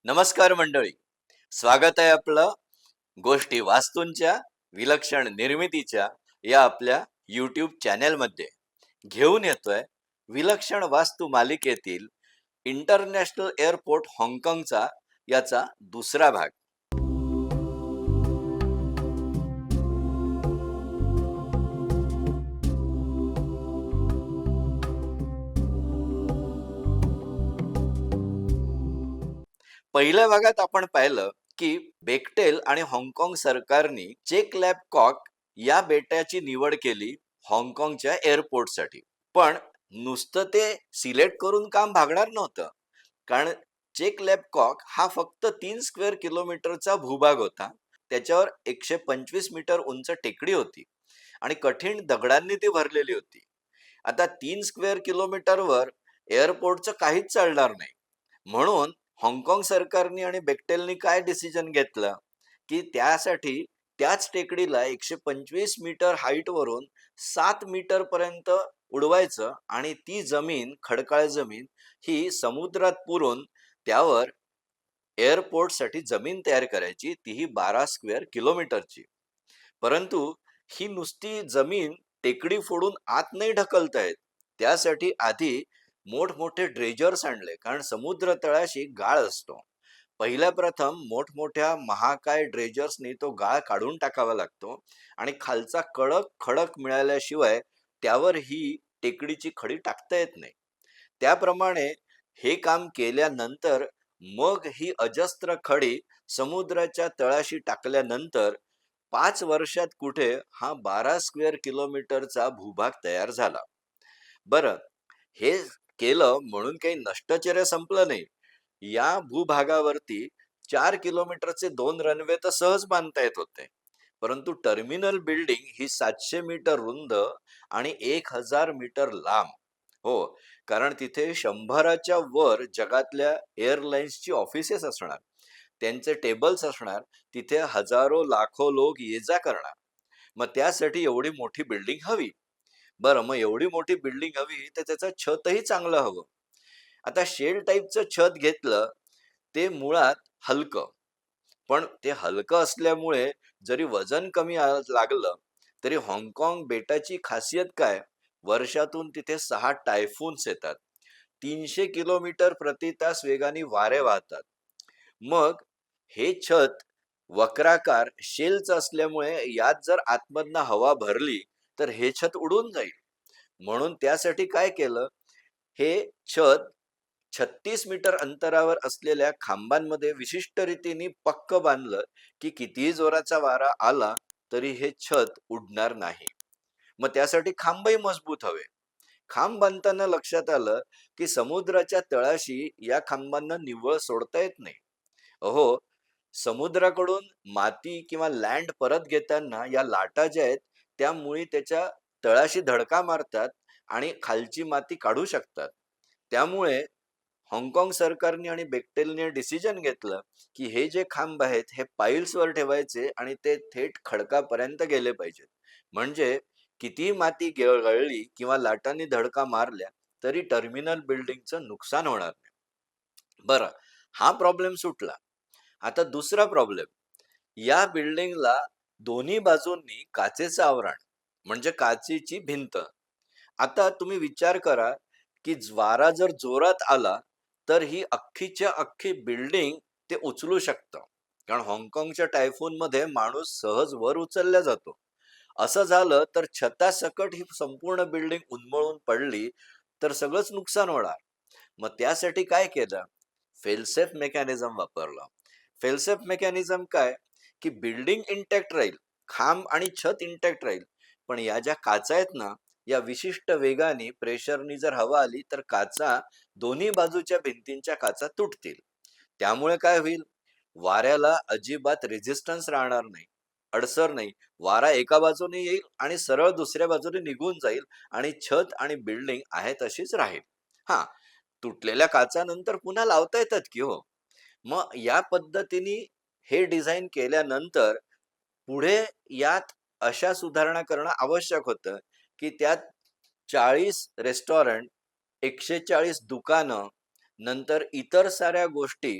नमस्कार मंडळी. स्वागत आहे आपलं गोष्टी वास्तूंच्या विलक्षण निर्मितीच्या या आपल्या YouTube चॅनेलमध्ये. घेऊन येतोय विलक्षण वास्तू मालिकेतील इंटरनॅशनल एअरपोर्ट हाँगकाँगचा याचा दुसरा भाग. पहिल्या भागात आपण पाहिलं की बेक्टेल आणि हाँगकाँग सरकारने चेक लॅब कॉक या बेटाची निवड केली हाँगकाँगच्या एअरपोर्टसाठी. पण नुसतं ते सिलेक्ट करून काम भागणार नव्हतं, कारण चेक लॅब कॉक हा फक्त 3 स्क्वेअर किलोमीटरचा भूभाग होता. त्याच्यावर 125 मीटर उंच टेकडी होती आणि कठीण दगडांनी ती भरलेली होती. आता 3 स्क्वेअर किलोमीटरवर एअरपोर्टचं काहीच चालणार नाही. म्हणून हाँगकाँग सरकारने आणि बेक्टेलनी काय डिसिजन घेतलं की त्यासाठी त्याच टेकडीला 125 मीटर हाईट वरून 7 मीटर पर्यंत उडवायचं आणि ती जमीन, खडकाळ जमीन ही समुद्रात पुरून त्यावर एअरपोर्टसाठी जमीन तयार करायची, तीही 12 स्क्वेअर किलोमीटरची. परंतु ही नुसती जमीन टेकडी फोडून आत नाही ढकलता येत. त्यासाठी आधी मोठमोठे ड्रेजर्स आणले, कारण समुद्र तळाशी गाळ असतो. पहिल्या प्रथम मोठमोठ्या महाकाय ड्रेजर्सनी तो गाळ काढून टाकावा लागतो आणि खालचा कडक खडक मिळाल्याशिवाय त्यावर ही टेकडीची खडी टाकता येत नाही. त्याप्रमाणे हे काम केल्यानंतर मग ही अजस्त्र खडी समुद्राच्या तळाशी टाकल्यानंतर 5 वर्षात कुठे हा 12 स्क्वेअर किलोमीटरचा भूभाग तयार झाला. बरं, हे केलं म्हणून काही नष्टचर्या संपलं नाही. या भूभागावरती 4 किलोमीटरचे 2 रनवे तर सहज बांधता येत होते. परंतु टर्मिनल बिल्डिंग ही 700 मीटर रुंद आणि 1000 मीटर लांब. हो, कारण तिथे 100च्या वर जगातल्या एअरलाइन्सची ऑफिसेस असणार, त्यांचे टेबल्स असणार, तिथे हजारो लाखो लोक ये जा करणार. मग त्यासाठी एवढी मोठी बिल्डिंग हवी. बरं, मग एवढी मोठी बिल्डिंग हवी तर त्याचं छतही चांगलं हवं. आता शेल टाईपचं छत घेतलं, ते मुळात हलकं. पण ते हलकं असल्यामुळे जरी वजन कमी लागलं तरी हाँगकाँग बेटाची खासियत काय, वर्षातून तिथे 6 टायफून्स येतात. 300 किलोमीटर प्रति तास वेगाने वारे वाहतात. मग हे छत वक्राकार शेलचं असल्यामुळे यात जर आतमधनं हवा भरली तर हे छत उडून जाईल. म्हणून त्यासाठी काय केलं, हे छत 36 मीटर अंतरावर असलेल्या खांबांमध्ये विशिष्ट रीतीने पक्क बांधलं की कितीही जोराचा वारा आला तरी हे छत उडणार नाही. मग त्यासाठी खांबही मजबूत हवे. खांब बांधताना लक्षात आलं की समुद्राच्या तळाशी या खांबांना निव्वळ सोडता येत नाही. अहो, समुद्राकडून माती किंवा लँड परत घेताना या लाटा ज्या आहेत त्या मुळी त्याच्या तळाशी धडका मारतात आणि खालची माती काढू शकतात. त्यामुळे हाँगकाँग सरकारने आणि बेक्टेलने डिसिजन घेतलं की हे जे खांब आहेत हे पाईल्सवर ठेवायचे आणि ते थेट खडकापर्यंत गेले पाहिजेत. म्हणजे कितीही माती गळली किंवा लाटांनी धडका मारल्या तरी टर्मिनल बिल्डिंगचं नुकसान होणार नाही. बरं, हा प्रॉब्लेम सुटला. आता दुसरा प्रॉब्लेम, या बिल्डिंगला दोन्ही बाजूंनी काचेचं आवरण म्हणजे काचेची भिंत. आता तुम्ही विचार करा की वारा जर जोरात आला तर ही अख्खीच्या अख्खी बिल्डिंग ते उचलू शकतं, कारण हाँगकाँगच्या टायफून मध्ये माणूस सहज वर उचलला जातो. असं झालं तर छतासकट ही संपूर्ण बिल्डिंग उन्मळून पडली तर सगळंच नुकसान होणार. मग त्यासाठी काय केलं, फेलसेफ मेकॅनिझम वापरलं. फेलसेफ मेकॅनिझम काय की बिल्डिंग इंटॅक्ट राहील, खांब आणि छत इंटॅक्ट राहील, पण या ज्या काचा आहेत ना, या विशिष्ट वेगाने प्रेशरनी जर हवा आली तर काचा, दोन्ही बाजूच्या भिंतींच्या काचा तुटतील. त्यामुळे काय होईल, वाऱ्याला अजिबात रेझिस्टन्स राहणार नाही, अडसर नाही. वारा एका बाजूने येईल आणि सरळ दुसऱ्या बाजूने निघून जाईल आणि छत आणि बिल्डिंग आहे तशीच राहील. हा, तुटलेल्या काचा नंतर पुन्हा लावता येतात की हो. मग या पद्धतीने हे डिझाईन केल्यानंतर पुढे यात अशा सुधारणा करणं आवश्यक होतं की त्यात 40 रेस्टॉरंट, 140 दुकानं, नंतर इतर साऱ्या गोष्टी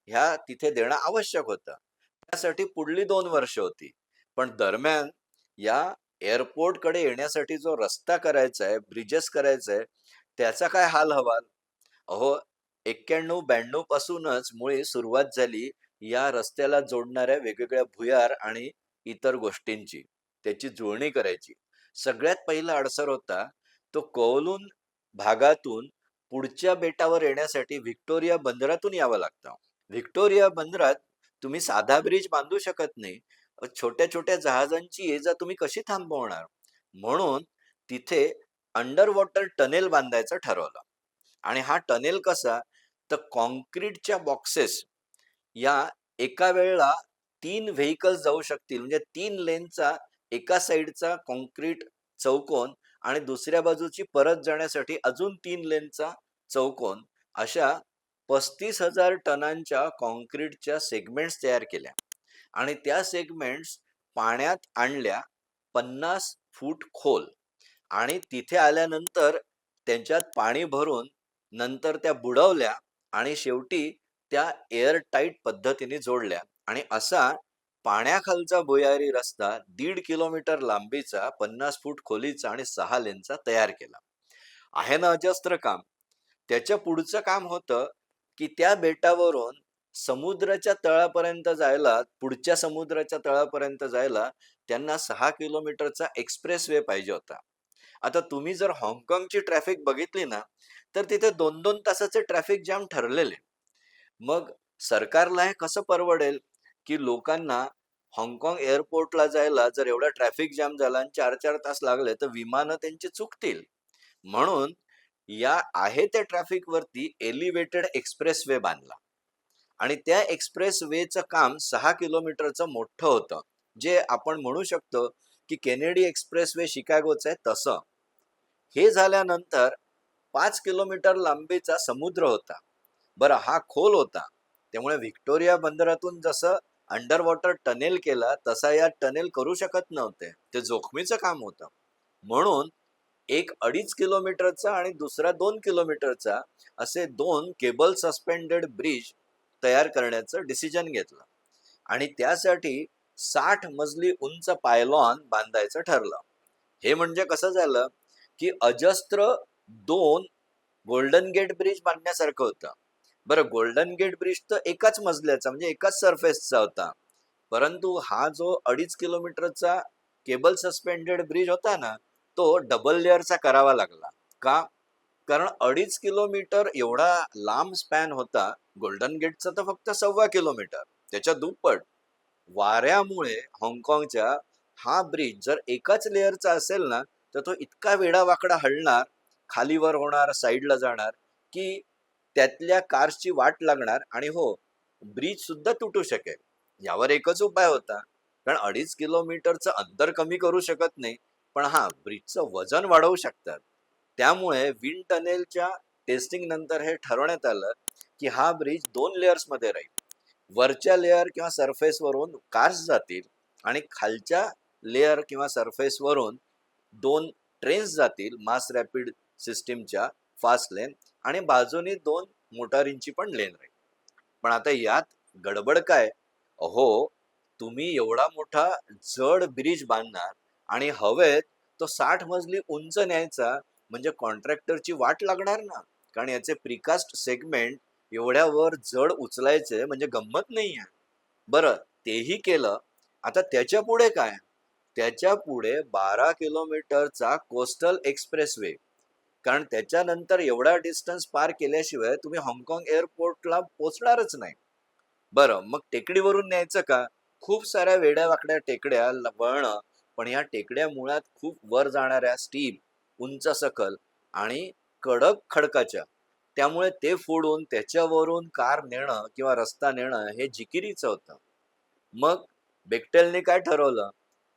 ह्या तिथे देणं आवश्यक होतं. त्यासाठी पुढली 2 वर्ष होती. पण दरम्यान या एअरपोर्टकडे येण्यासाठी जो रस्ता करायचा आहे, ब्रिजेस करायचा आहे, त्याचा काय हाल हवाल. अहो, 91-92 पासूनच मुळी सुरुवात झाली या रस्त्याला जोडणाऱ्या वेगवेगळ्या भुयार आणि इतर गोष्टींची. त्याची जुळणी करायची. सगळ्यात पहिला अडसर होता तो कौलून भागातून पुढच्या बेटावर येण्यासाठी व्हिक्टोरिया बंदरातून यावं लागतं. व्हिक्टोरिया बंदरात तुम्ही साधा ब्रिज बांधू शकत नाही. छोट्या-छोट्या जहाजांची ये-जा तुम्ही कशी थांबवणार? म्हणून तिथे अंडर वॉटर टनेल बांधायचं ठरवलं. आणि हा टनेल कसा? तर काँक्रीटच्या बॉक्सेस या एका वेळेला 3 व्हेइकल्स जाऊ शकतील. म्हणजे 3 लेनचा एका साइडचा काँक्रीट चौकोन आणि दुसऱ्या बाजूची परत जाण्यासाठी अजून 3 लेनचा चौकोन, अशा 35,000 टनांच्या काँक्रीटच्या सेगमेंट्स तयार केल्या आणि त्या सेगमेंट्स पाण्यात आणल्या 50 फूट खोल आणि तिथे आल्यानंतर त्यांच्यात पाणी भरून नंतर त्या बुडवल्या आणि शेवटी त्या एअर टाईट पद्धतीने जोडल्या आणि असा पाण्याखालचा भुयारी रस्ता 1.5 किलोमीटर लांबीचा, 50 फूट खोलीचा आणि 6 लेनचा तयार केला. आहे ना अजस्त्र काम. त्याच्या पुढचं काम होतं की त्या बेटावरून समुद्राच्या तळापर्यंत जायला, पुढच्या समुद्राच्या तळापर्यंत जायला त्यांना 6 किलोमीटरचा एक्सप्रेस वे पाहिजे होता. आता तुम्ही जर हाँगकाँगची ट्रॅफिक बघितली ना, तर तिथे 2-2 तासाचे ट्रॅफिक जाम ठरलेले. मग सरकारला हे कसं परवडेल, की लोकांना हाँगकाँग एअरपोर्टला जायला जर एवढा ट्रॅफिक जाम झाला आणि 4-4 तास लागले, तर विमानं त्यांची चुकतील. म्हणून या आहे त्या ट्रॅफिकवरती एलिव्हेटेड एक्सप्रेस वे बांधला आणि त्या एक्सप्रेस वेचं काम 6 किलोमीटरचं मोठं होतं. जे आपण म्हणू शकतो, की केनेडी एक्सप्रेस वे शिकागोचं आहे तसं. हे झाल्यानंतर 5 किलोमीटर लांबीचा समुद्र होता. बरं, हा खोल होता. त्यामुळे व्हिक्टोरिया बंदरातून जसं अंडर वॉटर टनेल केला, तसा या टनेल करू शकत नव्हते. ते जोखमीचं काम होतं. म्हणून एक 2.5 किलोमीटरचा आणि दुसरा 2 किलोमीटरचा असे 2 केबल सस्पेंडेड ब्रिज तयार करण्याचं डिसिजन घेतलं आणि त्यासाठी 60 मजली उंच पायलॉन बांधायचं ठरलं. हे म्हणजे कसं झालं, की अजस्त्र 2 गोल्डन गेट ब्रिज बांधण्यासारखं होतं. बरं, गोल्डन गेट ब्रिज तर एकाच मजल्याचा म्हणजे एकाच सरफेसचा होता. परंतु हा जो 2.5 किलोमीटरचा केबल सस्पेंडेड ब्रिज होता ना, तो डबल लेअरचा करावा लागला. का? कारण 2.5 किलोमीटर एवढा लांब स्पॅन होता. गोल्डन गेटचा तर फक्त 1.25 किलोमीटर, त्याच्या दुप्पट. वाऱ्यामुळे हाँगकाँगच्या हा ब्रिज जर एकाच लेअरचा असेल ना, तर तो इतका वेडावाकडा हलणार, खालीवर होणार, साईडला जाणार, की त्यातल्या कार्सची वाट लागणार आणि हो, ब्रिज सुद्धा तुटू शकेल. यावर एकच उपाय होता. कारण 2.5 किलोमीटरचं अंतर कमी करू शकत नाही, पण हा ब्रिजचं वजन वाढवू शकतात. त्यामुळे विंड टनेलच्या टेस्टिंग नंतर हे ठरवण्यात आलं, की हा ब्रिज 2 लेयर्समध्ये राहील. वरच्या लेयर किंवा सरफेस वरून कार्स जातील आणि खालच्या लेयर किंवा सरफेस वरून 2 ट्रेन्स जातील मास रॅपिड सिस्टीमच्या फास्ट लेन आणि बाजूनी 2 मोटारींची पण लेन राहील. पण आता यात गडबड काय? अहो, तुम्ही एवढा मोठा जड ब्रिज बांधणार आणि हवेत तो 60 मजली उंच न्यायचा, म्हणजे कॉन्ट्रॅक्टरची वाट लागणार ना. कारण याचे प्रीकास्ट सेगमेंट एवढ्या वर जड उचलायचे म्हणजे गंमत नाहीये. बरं, तेही केलं. आता त्याच्या पुढे काय? त्याच्या पुढे 12 किलोमीटरचा कोस्टल एक्सप्रेसवे. कारण त्याच्यानंतर एवढा डिस्टन्स पार केल्याशिवाय तुम्ही हाँगकाँग एअरपोर्टला पोहोचणारच नाही. बरं, मग टेकडीवरून न्यायचं का? खूप साऱ्या वेड्या-वाकड्या टेकड्या, वळणं, पण या टेकड्या मुळात खूप वर जाणाऱ्या, स्टीप, उंच सकल आणि कडक खडकाच्या. त्यामुळे ते फोडून त्याच्यावरून कार नेणं किंवा रस्ता नेणं हे जिकिरीचं होतं. मग बेक्टेलने काय ठरवलं?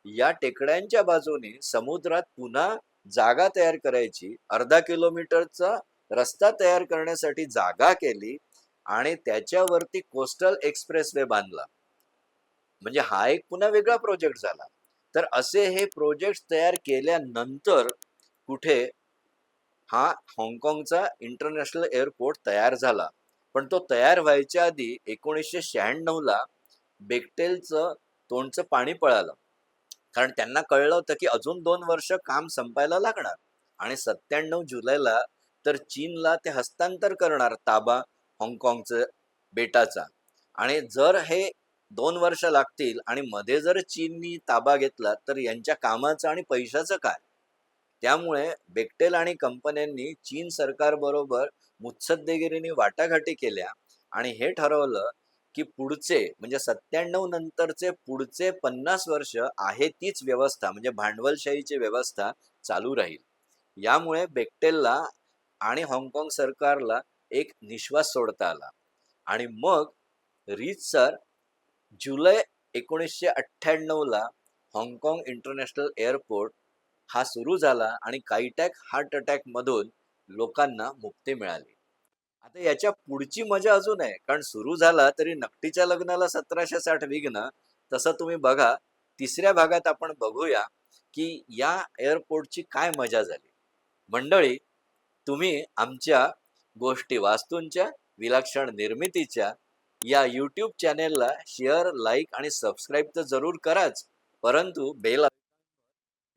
या टेकड्यांच्या बाजूने समुद्रात पुन्हा जागा तयार करायची. अर्धा किलोमीटरचा रस्ता तयार करण्यासाठी जागा केली आणि त्याच्यावरती कोस्टल एक्सप्रेसवे बांधला. म्हणजे हा एक पुन्हा वेगळा प्रोजेक्ट झाला. तर असे हे प्रोजेक्ट तयार केल्यानंतर कुठे हा हाँगकाँगचा इंटरनॅशनल एअरपोर्ट तयार झाला. पण तो तयार व्हायच्या आधी 1996ला बेक्टेलचं तोंडचं पाणी पळालं. कारण त्यांना कळलं होतं की अजून 2 वर्ष काम संपायला लागणार आणि 97 जुलैला तर चीनला ते हस्तांतर करणार ताबा हाँगकाँगचं बेटाचा. आणि जर हे 2 वर्ष लागतील आणि मध्ये जर चीननी ताबा घेतला तर यांच्या कामाचं आणि पैशाचं काय? त्यामुळे बेक्टेल आणि कंपन्यांनी चीन सरकारबरोबर मुत्सद्देगिरीने वाटाघाटी केल्या आणि हे ठरवलं की पुढचे म्हणजे 97 नंतरचे पुढचे 50 वर्ष आहे तीच व्यवस्था म्हणजे भांडवलशाहीची व्यवस्था चालू राहील. यामुळे बेक्टेलला आणि हाँगकाँग सरकारला एक निश्वास सोडता आला आणि मग रीतसर जुलै 1998ला हाँगकाँग इंटरनॅशनल एअरपोर्ट हा सुरू झाला आणि काईटॅक हार्ट अटॅक मधून लोकांना मुक्ती मिळाली. आता याच्या पुढची मजा अजून आहे, कारण सुरू झाला तरी नकटीच्या लग्नाला 1760 विघ्न. तसं तुम्ही बघा, तिसऱ्या भागात आपण बघूया की या एअरपोर्टची काय मजा झाली. मंडळी, तुम्ही आमच्या गोष्टी वास्तूंच्या विलक्षण निर्मितीच्या या यूट्यूब चॅनेलला शेअर, लाईक आणि सबस्क्राईब तर जरूर कराच, परंतु बेल